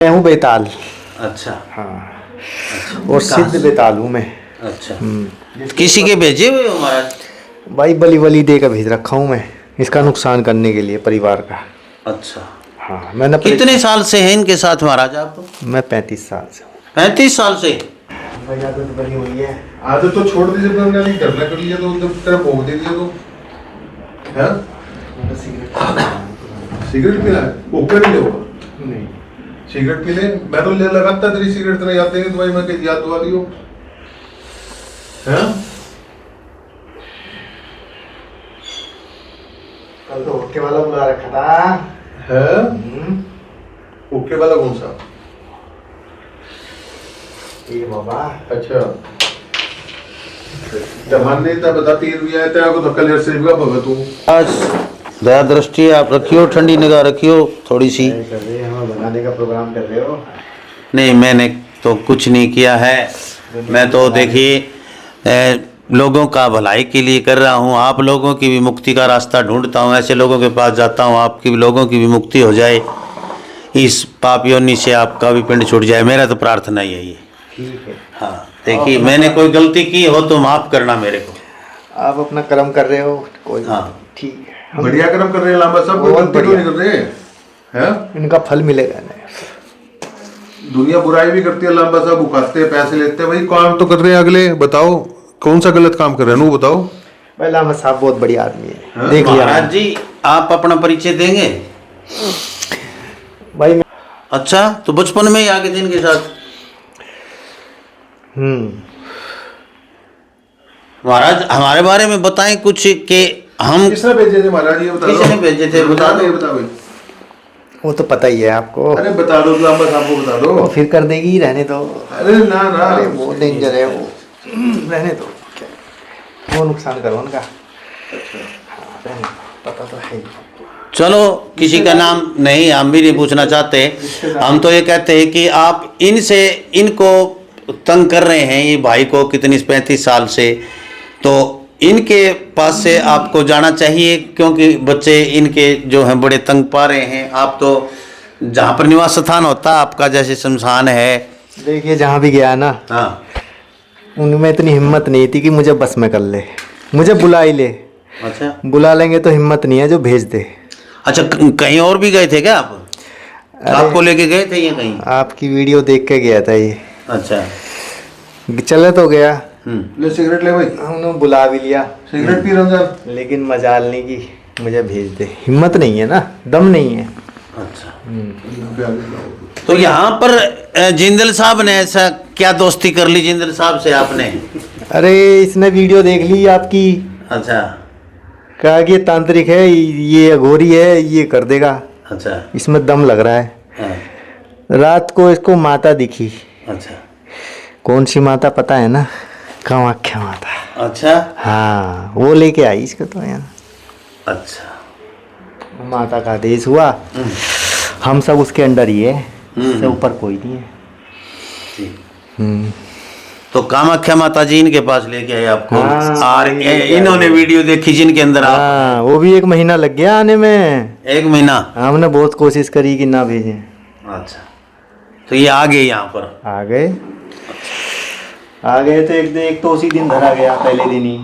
मैं हूँ बेताल। अच्छा। हाँ। अच्छा। और सिद्ध बेताल हूँ मैं। अच्छा। किसी के भेजे हुए हो महाराज? भाई बली बली दे कर भेज रखा हूँ मैं, इसका नुकसान करने के लिए परिवार का। अच्छा। हाँ मैंने कितने साल से हैं इनके साथ महाराज आप? मैं 35 साल से हूँ। 35 साल से? भाई आदत बनी हुई है। आदत तो छोड़ दी, जब हमने नहीं करना कर लिया तो जब तेरा भोग दे दिया तो है। सिगरेट पीना है? ओके नहीं होगा। नहीं सिगरेट पी ले, मैं तो ले लगाता तेरी सिगरेट तेरा याद देंगे तो भाई मैं कहीं याद दुआ दी हो है। कल तो ओके वाला बुला रखा था है? ओके वाला कौन सा? ये बाबा। अच्छा जमान नहीं था बता, पीर भी आया तेरा को धक्का ले से भी भगत तू। आज दया दृष्टि आप रखियो, ठंडी निगाह रखियो थोड़ी सी। कर रहे हैं, हमें बनाने का प्रोग्राम कर रहे हो? नहीं मैंने तो कुछ नहीं किया है, मैं तो देखिए लोगों का भलाई के लिए कर रहा हूँ। आप लोगों की भी मुक्ति का रास्ता ढूंढता हूँ, ऐसे लोगों के पास जाता हूँ आपकी भी लोगों की भी मुक्ति हो जाए, इस पाप योनि से आपका भी पिंड छूट जाए। मेरा तो प्रार्थना ही है ये। ठीक है। हाँ देखिए मैंने कोई गलती की हो तो माफ़ करना मेरे को। आप अपना कर्म कर रहे हो, कोई हाँ ठीक है। बढ़िया कर्म कर रहे हैं लांबा साहब, कोई गलती तो नहीं कर रहे हैं। इनका फल मिलेगा नहीं। दुनिया बुराई भी करती है लांबा साहब, उखाते हैं पैसे लेते हैं, भाई काम तो कर रहे हैं अगले। बताओ कौन सा गलत काम कर रहे हैं, वो बताओ। भाई लामा साहब बहुत बढ़िया आदमी है, हाँ? देख लिया महाराज जी आप अपना परिचय देंगे? भाई मैं। अच्छा तो बचपन में ही आगे थे इनके साथ? महाराज हमारे बारे में बताएं कुछ कि हम किसने भेजे थे महाराज, ये बता दो। किसने भेजे थे बता दो। बता भाई। वो तो पता ही है आपको। अरे बता दो लांबा साहब को, बता दो। फिर कर देगी, रहने दो। अरे ना ना, अरे वो डेंजर है वो, रहने दो। वो नुकसान करो उनका। हाँ, रहने दो, पता तो है ही। चलो किसी का नाम नहीं हम भी नहीं पूछना चाहते, हम तो ये कहते हैं कि आप इनसे इनको तंग कर रहे हैं ये भाई को कितनी 35 साल से, तो इनके पास से आपको जाना चाहिए क्योंकि बच्चे इनके जो हैं बड़े तंग पा रहे हैं। आप तो जहाँ पर निवास स्थान होता आपका जैसे शमशान है। देखिए जहाँ भी गया ना, हाँ उनमें इतनी हिम्मत नहीं थी कि मुझे बस में कर ले, मुझे बुला ही ले। अच्छा बुला लेंगे तो हिम्मत नहीं है जो भेज दे। अच्छा कहीं और भी गए थे क्या आप? आपको लेके गए थे ये कहीं? आपकी वीडियो देख के गया था ये। अच्छा चले तो गया, ले सिगरेट ले भाई। हमने बुला भी लिया, सिगरेट पी रमजान। लेकिन मजाल नहीं की मुझे भेज दे। हिम्मत नहीं है ना, दम नहीं है। अच्छा तो यहाँ पर जिंदल साहब ने ऐसा क्या दोस्ती कर ली जिंदल साहब से आपने? अरे इसने वीडियो देख ली आपकी, अच्छा कहा कि ये तांत्रिक है, ये अघोरी है, ये कर देगा, अच्छा इसमें दम लग रहा है। हाँ, रात को इसको माता दिखी। अच्छा कौन सी माता पता है ना? कामाख्या माता। अच्छा हाँ वो लेके आई इसको तो यहाँ। अच्छा माता का आदेश हुआ, हम सब उसके अंडर ही है, उससे ऊपर कोई नहीं है। ठीक। तो कामाख्या माता जी इनके पास लेके आए आपको? हाँ, और इन्होंने वीडियो देखी जिनके अंदर आप? हाँ वो भी 1 महीना लग गया आने में। 1 महीना? हमने बहुत कोशिश करी कि ना भेजें। अच्छा तो ये आ गए यहाँ पर? आ गए, आ गए तो एक तो उसी दिन धरा गया, पहले दिन ही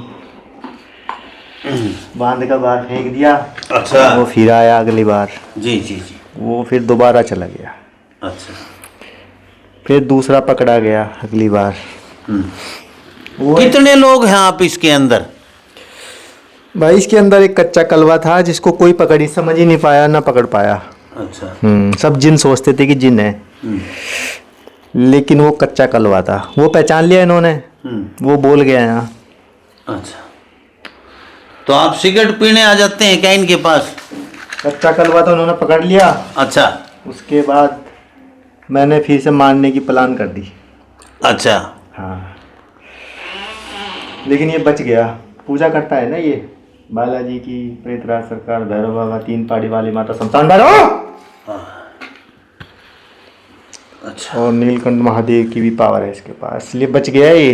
बांध का बाहर फेंक दिया। अच्छा वो फिर आया अगली बार, जी जी जी। वो फिर दोबारा चला गया, अच्छा फिर दूसरा पकड़ा गया अगली बार। वो कितने लोग हैं आप इसके अंदर? भाई इसके अंदर एक कच्चा कलवा था जिसको कोई पकड़ ही समझ ही नहीं पाया, ना पकड़ पाया। अच्छा सब जिन सोचते थे कि जिन है, लेकिन वो कच्चा कलवा था। वो पहचान लिया इन्होंने, वो बोल गया यहाँ। अच्छा तो आप सिगरेट पीने आ जाते हैं क्या इनके पास? कच्चा कलवा तो उन्होंने पकड़ लिया। अच्छा उसके बाद मैंने फिर से मारने की प्लान कर दी। अच्छा हाँ लेकिन ये बच गया। पूजा करता है ना ये बालाजी की, प्रेतराज सरकार, भैरव बाबा, 3 पहाड़ी वाली माता, शमशान भैरव, अच्छा और नीलकंठ महादेव की भी पावर है इसके पास, इसलिए बच गया ये।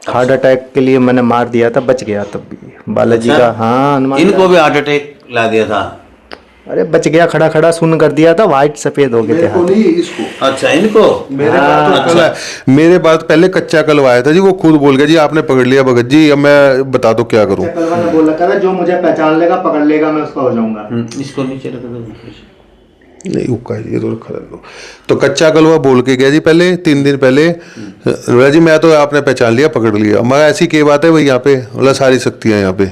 हार्ट अटैक के लिए मैंने मार दिया था, बच गया तब भी बालाजी अच्छा? का। हाँ हनुमान इनको भी हार्ट अटैक ला दिया था? अरे बच गया, खड़ा खड़ा सुन कर दिया था, वाइट सफेद हो गए थे मेरे को हाथ। नहीं, इसको। अच्छा, इनको मेरे पास तो कल है। मेरे पास पहले कच्चा कलवाया था जी, वो खुद बोल गया जी आपने पकड़ लिया भगत जी, अब मैं बता दो क्या करूं। कलवा ने बोल रखा था जो मुझे पहचान लेगा पकड़ लेगा, मैं उसका हो जाऊंगा। इसको नीचे रख दो। नहीं हुक्का है, ये तो रखा रख दो। तो कच्चा कलवा बोल के गया जी पहले 3 दिन पहले, बोला जी मैं तो आपने पहचान लिया पकड़ लिया। मैं ऐसी क्या बात है भाई यहाँ पे, बोला सारी शक्तियाँ यहाँ पे।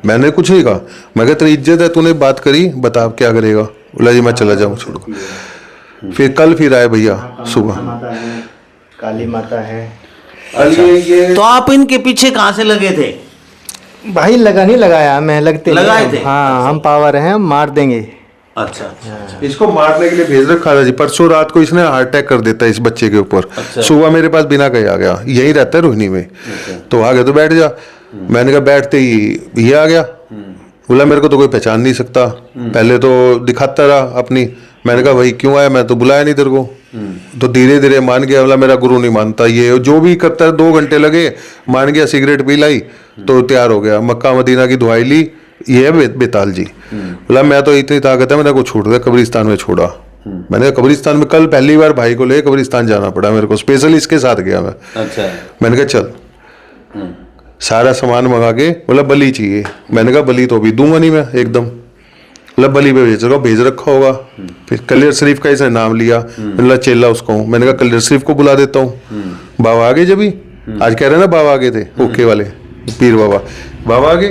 मैंने कुछ नहीं कहा, मैं कहा तेरी इज्जत है, तूने बात करी, बता अब क्या करेगा। बोला जी मैं चला जाऊँ छोड़। फिर कल फिर आए भैया सुबह। माता है, काली माता है। ये तो आप इनके पीछे कहाँ से लगे थे? भाई लगा नहीं लगाया, मैं लगते नहीं लगाए हैं। थे? हाँ हम पावर हैं, हम मार देंगे। अच्छा अच्छा। इसको मारने के लिए भेज रखा था जी। परसों रात को इसने हार्ट अटैक कर देता है इस बच्चे के ऊपर। अच्छा। सुबह मेरे पास बिना कहे आ गया, यही रहता है रोहिणी में। तो आ गया तो बैठ जा। मैंने कहा बैठते ही ये आ गया, बोला मेरे को तो कोई पहचान नहीं सकता। पहले तो दिखाता रहा अपनी, मैंने कहा भाई क्यों आया, मैं तो बुलाया नहीं तेरे को। तो धीरे धीरे मान गया, बोला मेरा गुरु नहीं मानता, ये जो भी करता है। 2 घंटे लगे, मान गया, सिगरेट पी लाई तो तैयार हो गया। मक्का मदीना की दुआई ली, ये है बेताल जी। बोला मैं तो इतनी ताकत है, मैंने को छोड़ दिया, कब्रिस्तान में छोड़ा। मैंने कहा कब्रिस्तान में, कल पहली बार भाई को ले कब्रिस्तान जाना पड़ा मेरे को, स्पेशल इसके साथ गया मैं। अच्छा। मैंने कहा चल, सारा सामान मंगा के, बोला बलि चाहिए। मैंने कहा बलि तो अभी दूंगा नहीं मैं एकदम, बोला बलि पे भेज रखा होगा। फिर कलियर शरीफ का इसने नाम लिया, मैंने चेला उसको हूँ। मैंने कहा कलियर शरीफ को बुला देता हूँ। बाबा आ गए, जब ही आज कह रहे ना बाबा आ गए थे, ओके वाले पीर बाबा आ गए,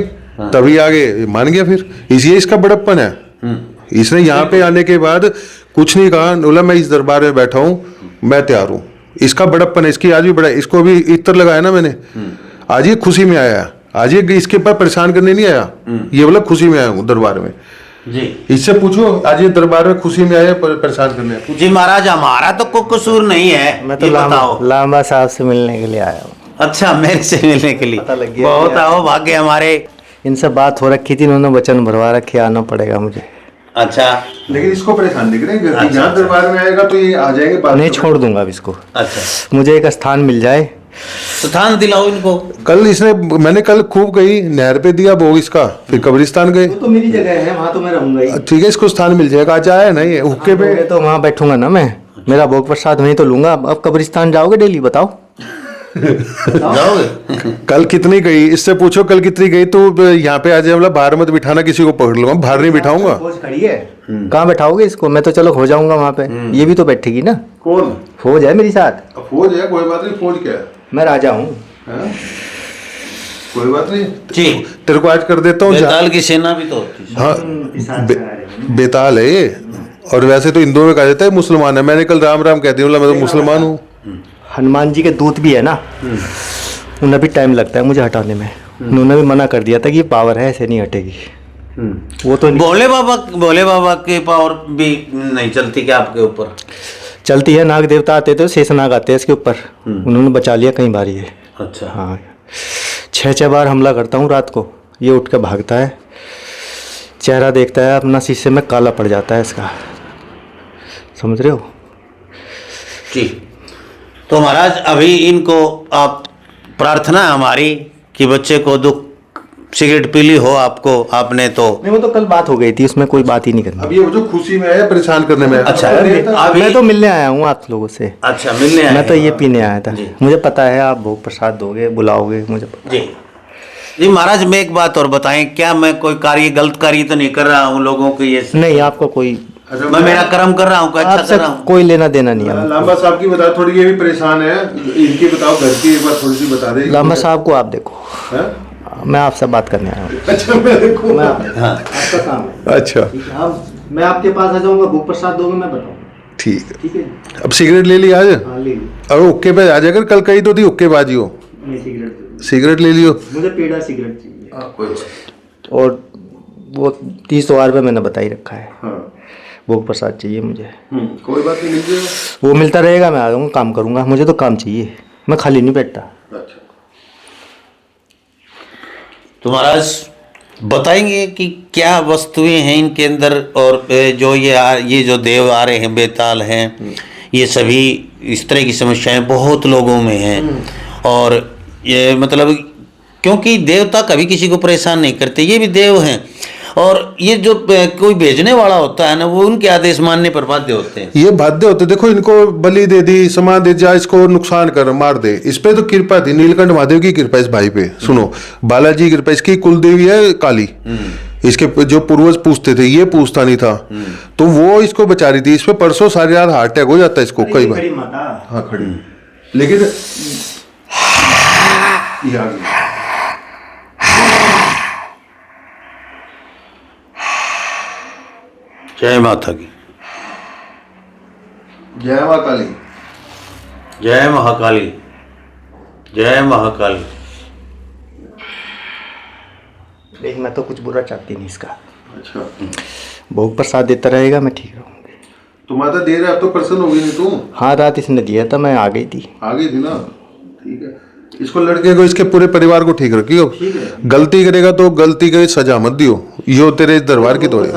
तभी आगे मान गया। फिर इसी इसका बड़प्पन है। इसने यहाँ पे आने के बाद कुछ नहीं कहा, बोला मैं इस दरबार में बैठा हूँ, मैं तैयार हूँ। इसका बड़प्पन है, इसकी आज भी बड़ा। इसको अभी इत्र लगाया ना मैंने, आज ये खुशी में आया है। आज ये इसके ऊपर परेशान करने नहीं आया, ये बोला खुशी में आया हूँ दरबार में जी। इससे पूछो, आज ये दरबार में खुशी में आया, परेशान करने। जी महाराज, हमारा तो कोई कसूर नहीं है, मैं तो ये बताओ। लांबा साहब से मिलने के लिए आया हूँ। अच्छा, मेरे से मिलने के लिए पता लग गया बहुत क्या? आओ, भाग्य हमारे। इनसे बात हो रखी थी, उन्होंने वचन भरवा रखे, आना पड़ेगा मुझे। अच्छा लेकिन इसको परेशान नहीं करेंगे, यहाँ दरबार में आएगा तो ये आ जाएंगे। नहीं छोड़ दूंगा अब इसको। अच्छा, मुझे एक स्थान मिल जाए, स्थान दिलाओ इनको। कल इसने, मैंने कल खूब गई, नहर पे दिया भोग इसका, फिर कब्रिस्तान गए। तो मेरी जगह है, वहाँ तो मैं रहूंगा ही। ठीक है, इसको स्थान मिल जाएगा। आज आया नहीं हुक्के पे, तो वहाँ बैठूंगा ना मैं, मेरा भोग प्रसाद वहीं तो लूंगा। अब कब्रिस्तान जाओगे डेली, बताओ? जाओगे? कल कितनी गई, इससे पूछो कल कितनी गई। तो यहाँ पे आ जाए, बोला बाहर मत बिठाना, किसी को पकड़ लूंगा, बाहर नहीं बिठाऊंगा। फौज खड़ी है, कहाँ बैठाओगे इसको? मैं तो चलो हो जाऊंगा वहाँ पे, ये भी तो बैठेगी ना। कौन फौज है मेरे साथ, फौज है? कोई बात नहीं, फौज क्या है, मैं राजा हूँ। कोई बात नहीं। जी, तेरे को आज कर देता हूँ। बेताल की सेना भी तो होती है। हाँ, बेताल है ये। और वैसे तो हिंदुओं में कहा जाता है मुसलमान है। मैंने कल राम राम कहती हूँ, मैं तो मुसलमान हूँ। हनुमान जी के दूत भी है ना, उन्हें भी टाइम लगता है मुझे हटाने में। उन्होंने भी मना कर दिया था कि ये पावर है, ऐसे नहीं हटेगी। वो तो नहीं भोले बाबा की पावर भी नहीं चलती क्या आपके ऊपर? चलती है, नाग देवता आते थे, शेषनाग आते हैं इसके ऊपर, उन्होंने बचा लिया कई बार ये। अच्छा। हाँ, 6 बार हमला करता हूँ रात को, ये उठ के भागता है, चेहरा देखता है अपना शीशे में, काला पड़ जाता है इसका, समझ रहे हो? जी। तो महाराज अभी इनको आप, प्रार्थना है हमारी कि बच्चे को दुख, सिगरेट पी ली हो आपको, आपने तो। नहीं, वो तो कल बात हो गई थी, उसमें कोई बात ही नहीं करनी। अब ये जो खुशी में है, परेशान करने में। अच्छा, मैं तो मिलने आया हूँ आप लोगों से। अच्छा, मिलने आए मैं तो हैं। ये पीने आया था, जी। मुझे पता है आप भोग प्रसाद दोगे, बुलाओगे, मुझे पता। जी जी महाराज, मैं एक बात और बताएं, क्या मैं कोई कार्य, गलत कार्य तो नहीं कर रहा हूँ लोगों के ये? नहीं, आपको कोई, मैं मेरा कर्म कर रहा हूँ, अच्छा आपसे कर रहा हूँ। कोई लेना देना नहीं है। लांबा साहब की बता थोड़ी, ये भी परेशान है, इनकी बताओ, घर की एक बार थोड़ी सी बता दे। लांबा साहब को आप देखो, हैं? मैं आपसे बात करने आया हूँ। अच्छा, मैं देखूं। मैं आपका काम है। अच्छा, ठीक है, अब मैं आपके पास आ जाऊंगा, भोग प्रसाद दोगे, मैं बताऊंगा। ठीक है। ठीक है, अब सिगरेट ले ली आज, हाँ ले ली। अब हुक्के पे आ जाकर, कल कही तो थी हुक्केबाजी हो। नहीं, सिगरेट सिगरेट ले लियो। मुझे पेड़ा सिगरेट चाहिए, कोई और वो 30 वार पे मैंने बता ही रखा है, हाँ, भोग प्रसाद चाहिए मुझे। कोई बात नहीं, मिल जाएगा। वो मिलता रहेगा, मैं आ जाऊँगा, काम करूँगा, मुझे तो काम चाहिए, मैं खाली नहीं बैठता। अच्छा, तो महाराज बताएंगे कि क्या वस्तुएं हैं इनके अंदर, और जो ये जो देव आ रहे हैं, बेताल हैं, ये सभी इस तरह की समस्याएं बहुत लोगों में हैं। और ये मतलब, क्योंकि देवता कभी किसी को परेशान नहीं करते, ये भी देव हैं। और ये जो कोई भेजने वाला होता है ना, वो उनके आदेश मानने पर बाध्य होते हैं। ये बाध्य होते, देखो इनको बलि दे दी, सामान दे, जा इसको नुकसान कर मार दे, इस पे तो कृपा थी, नीलकंठ महादेव की कृपा इस भाई पे। सुनो, बालाजी की कृपा, इसकी कुलदेवी है काली, इसके जो पूर्वज पूछते थे, ये पूछता नहीं था, तो वो इसको बचा रही थी। इस पे परसों सारी रात हार्ट अटैक हो जाता है इसको कई बार। हाँ खड़ी, लेकिन ये आ गई। जय माता की, जय मां काली, जय महाकाली, जय महाकाली। लेकिन मैं तो कुछ बुरा चाहती नहीं इसका। अच्छा, भोग प्रसाद देता रहेगा, मैं ठीक रहूँगी। तो माता दे रहे, अब तो प्रसन्न हो गई नहीं तू? हाँ, रात इसने दिया था, मैं आ गई थी। आ गई थी ना, ठीक है। इसको, लड़के को, इसके पूरे परिवार को ठीक रखियो। गलती करेगा तो गलती की सजा मत दियो, यो तेरे दरबार की तोड़े।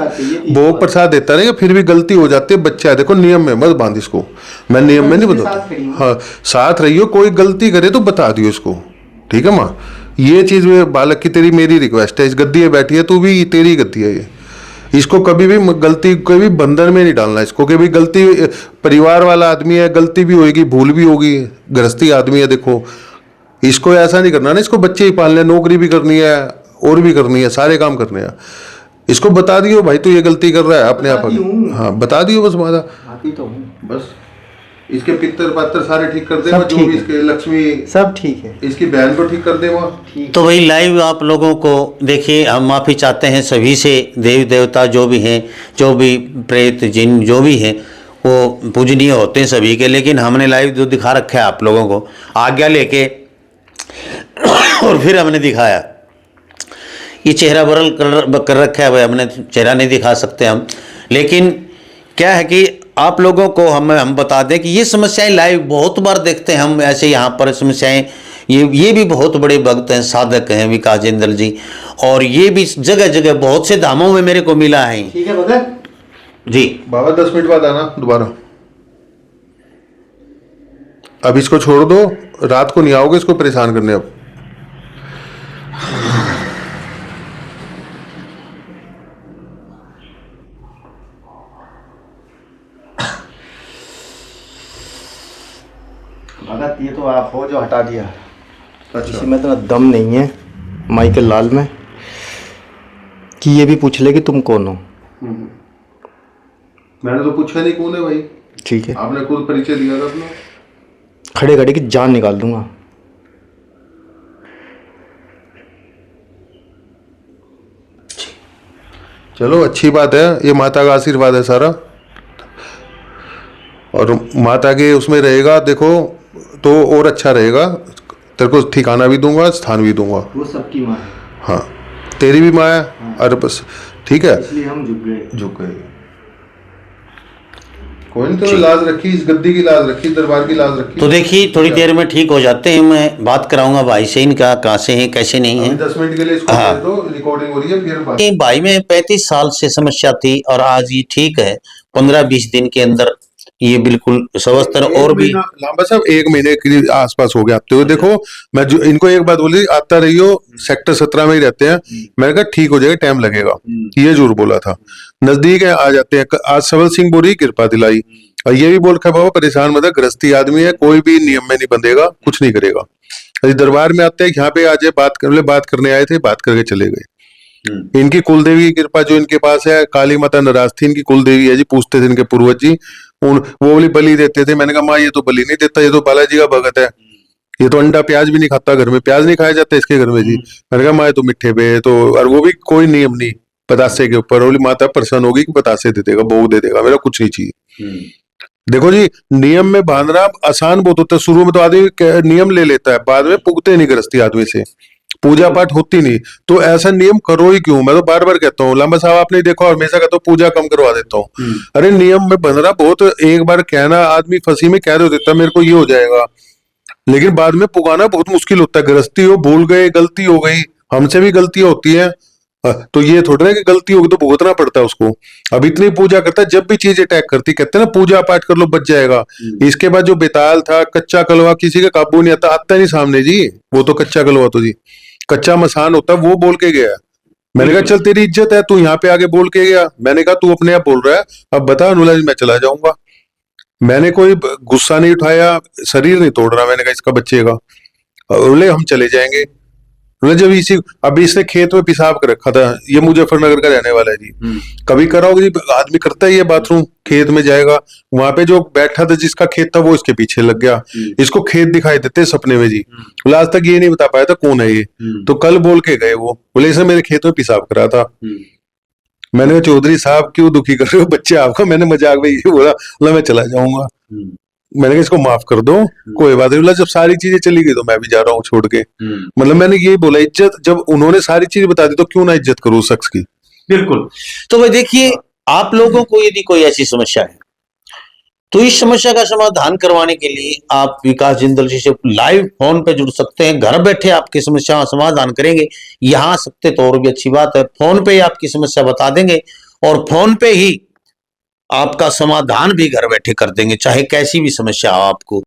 भोग प्रसाद देता रहेगा, फिर भी गलती हो जाती है, बच्चा है, देखो नियम में मत बांध इसको, मैं नियम में नहीं बताता। हाँ, साथ रहियो, कोई गलती करे तो बता दियो इसको, ठीक है माँ। ये चीज बालक की तेरी मेरी रिक्वेस्ट है, इस गद्दी में बैठी है तू भी, तेरी गद्दी है ये। इसको कभी भी गलती, कभी बंधन में नहीं डालना इसको, कभी गलती, परिवार वाला आदमी है, गलती भी होगी, भूल भी होगी, गृहस्थी आदमी है, देखो इसको ऐसा नहीं करना ना। इसको बच्चे ही पालने, नौकरी भी करनी है और भी करनी है, सारे काम करने हैं। इसको बता दियो भाई तू ये गलती कर रहा है अपने आप। हाँ बता दियो बस माता, तो बस इसके पितर पात्र सारे ठीक कर दे, सब जो ठीक भी है। इसके लक्ष्मी, सब ठीक है। इसकी बहन को ठीक कर दे वहाँ। तो भाई लाइव आप लोगों को देखिए, हम माफ़ी चाहते हैं सभी से, देवी देवता जो भी हैं, जो भी प्रेत जिन जो भी हैं, वो पूजनीय होते हैं सभी के, लेकिन हमने लाइव जो दिखा रखा है आप लोगों को आज्ञा लेके और फिर हमने दिखाया। ये चेहरा बरल कर रखा है भाई, हमने चेहरा नहीं दिखा सकते हम, लेकिन क्या है कि आप लोगों को हम बता दें कि ये समस्याएं लाइव बहुत बार देखते हैं हम, ऐसे यहाँ पर समस्याएं, ये भी बहुत बड़े भक्त हैं, साधक हैं विकास जिंदल जी, और ये भी जगह जगह बहुत से धामों में मेरे को मिला है। ठीक है भगत जी बाबा 10 मिनट बाद आना दोबारा। अब इसको छोड़ दो, रात को नहीं आओगे इसको परेशान करने। अब भगत, ये तो आप हो जो हटा दिया। अच्छा, इसमें तो दम नहीं है माइकल लाल में कि ये भी पूछ ले कि तुम कौन हो। मैंने तो पूछा नहीं कौन है भाई, ठीक है, आपने खुद परिचय दिया था अपना। खड़े खड़े की जान निकाल दूंगा। चलो अच्छी बात है, ये माता का आशीर्वाद है सारा, और माता के उसमें रहेगा देखो तो और अच्छा रहेगा। तेरे को ठिकाना भी दूंगा, स्थान भी दूंगा। वो सबकी माँ है, हाँ तेरी भी माँ है। अरे बस ठीक है, इसलिए हम झुक गए। कोई नहीं, तो लाज रखी, इस गद्दी की लाज रखी, दरबार की लाज रखी। तो देखिए थोड़ी देर में ठीक हो जाते हैं, मैं बात कराऊंगा भाई से इनका, कहाँ से हैं कैसे नहीं अभी है। 10 मिनट के लिए इसको हाँ। दे दो, रिकॉर्डिंग हो रही है, फिर बात। ये भाई में 35 साल से समस्या थी और आज ये ठीक है, 15-20 दिन के अंदर ये बिल्कुल स्वस्थ और भी। लांबा साहब 1 महीने के आसपास हो गया आपते हुए। देखो मैं जो इनको एक बात बोली, आता रहियो, सेक्टर 17 में ही रहते हैं, मैंने कहा ठीक हो जाएगा, टाइम लगेगा, ये जरूर बोला था। नजदीक है, आ जाते हैं। आज सबल सिंह बोरी कृपा दिलाई, और ये भी बोल रखा बाबा परेशान मत, गृहस्थी आदमी है, कोई भी नियम में नहीं बंधेगा, कुछ नहीं करेगा। दरबार में आते हैं, यहाँ पे आज बात करने आए थे, बात करके चले गए। इनकी कुलदेवी की कृपा जो इनके पास है, काली माता नाराज थी, इनकी कुलदेवी है जी, पूछते थे इनके पूर्वज जी, वो बोली बलि देते थे। मैंने कहा माँ ये तो बलि नहीं देता, ये तो बालाजी का भगत है, ये तो अंडा प्याज भी नहीं खाता, घर में प्याज नहीं खाया जाता इसके घर में जी। मैंने कहा माँ ये तो मिठ्ठे पे तो, और वो भी कोई नियम नहीं, बतासे के ऊपर। बोली माता प्रसन्न होगी कि बतासे दे देगा, भोग दे देगा, मेरा कुछ नहीं चाहिए। देखो जी, नियम में बांधना आसान बहुत होता है, शुरू में तो आदमी नियम ले लेता है, बाद में पुगते नहीं गृहस्थी आदमी से, पूजा पाठ होती नहीं, तो ऐसा नियम करो ही क्यों। मैं तो बार बार कहता हूँ, लांबा साहब आपने देखा, और हमेशा कहता हूँ पूजा कम करवा देता हूँ। अरे नियम में बंधना बहुत, एक बार कहना आदमी फंसी में कह देता मेरे को ये हो जाएगा, लेकिन बाद में पुगाना बहुत मुश्किल होता है। गृहस्थी हो, भूल गए, गलती हो गई, हमसे भी गलतियां होती है, तो ये थोड़ा ना कि गलती होगी तो भुगतना पड़ता है उसको। अब इतनी पूजा करता है, जब भी चीज अटैक करती, कहते हैं ना पूजा पाठ कर लो बच जाएगा। इसके बाद जो बेताल था, कच्चा कलवा, किसी का काबू नहीं आता, आता नहीं सामने जी, वो तो कच्चा कलवा तो जी कच्चा मसान होता है, वो बोल के गया मैंने कहा चल तेरी इज्जत है, तू यहाँ पे आगे बोल के गया। मैंने कहा तू अपने आप बोल रहा है, अब बता। बोला जी मैं चला जाऊंगा। मैंने कोई गुस्सा नहीं उठाया, शरीर नहीं तोड़ रहा मैंने कहा इसका बच्चे का। बोले हम चले जाएंगे। बोले जब इसी अभी इसने खेत में पेशाब कर रखा था, ये मुजफ्फरनगर का रहने वाला है जी। कभी करा होगा जी, आदमी करता है ये, बाथरूम खेत में जाएगा, वहां पे जो बैठा था जिसका खेत था वो इसके पीछे लग गया। इसको खेत दिखाई देते सपने में जी। बोले आज तक ये नहीं बता पाया था कौन है ये, तो कल बोल के गए वो। बोले इसने मेरे खेत में पेशाब करा था। मैंने कहा चौधरी साहब क्यों दुखी कर रहे हो बच्चे आपका। मैंने मजाक में ये बोला मैं चला जाऊंगा। मैंने कहा इसको माफ कर दो, कोई बात नहीं। बोला जब सारी चीजें चली गई तो मैं भी जा रहा हूँ छोड़ के। मतलब मैंने यही बोला, इज्जत जब उन्होंने सारी चीजें बता दी तो क्यों ना इज्जत करूँ उस शख्स की। बिल्कुल। तो भाई देखिए, आप लोगों को यदि कोई ऐसी समस्या है तो इस समस्या का समाधान करवाने के लिए आप विकास जिंदल जी से लाइव फोन पे जुड़ सकते हैं। घर बैठे आपकी समस्या का समाधान करेंगे। यहाँ आ सकते तो और भी अच्छी बात है, फोन पे ही आपकी समस्या बता देंगे और फोन पे ही आपका समाधान भी घर बैठे कर देंगे, चाहे कैसी भी समस्या हो आपको।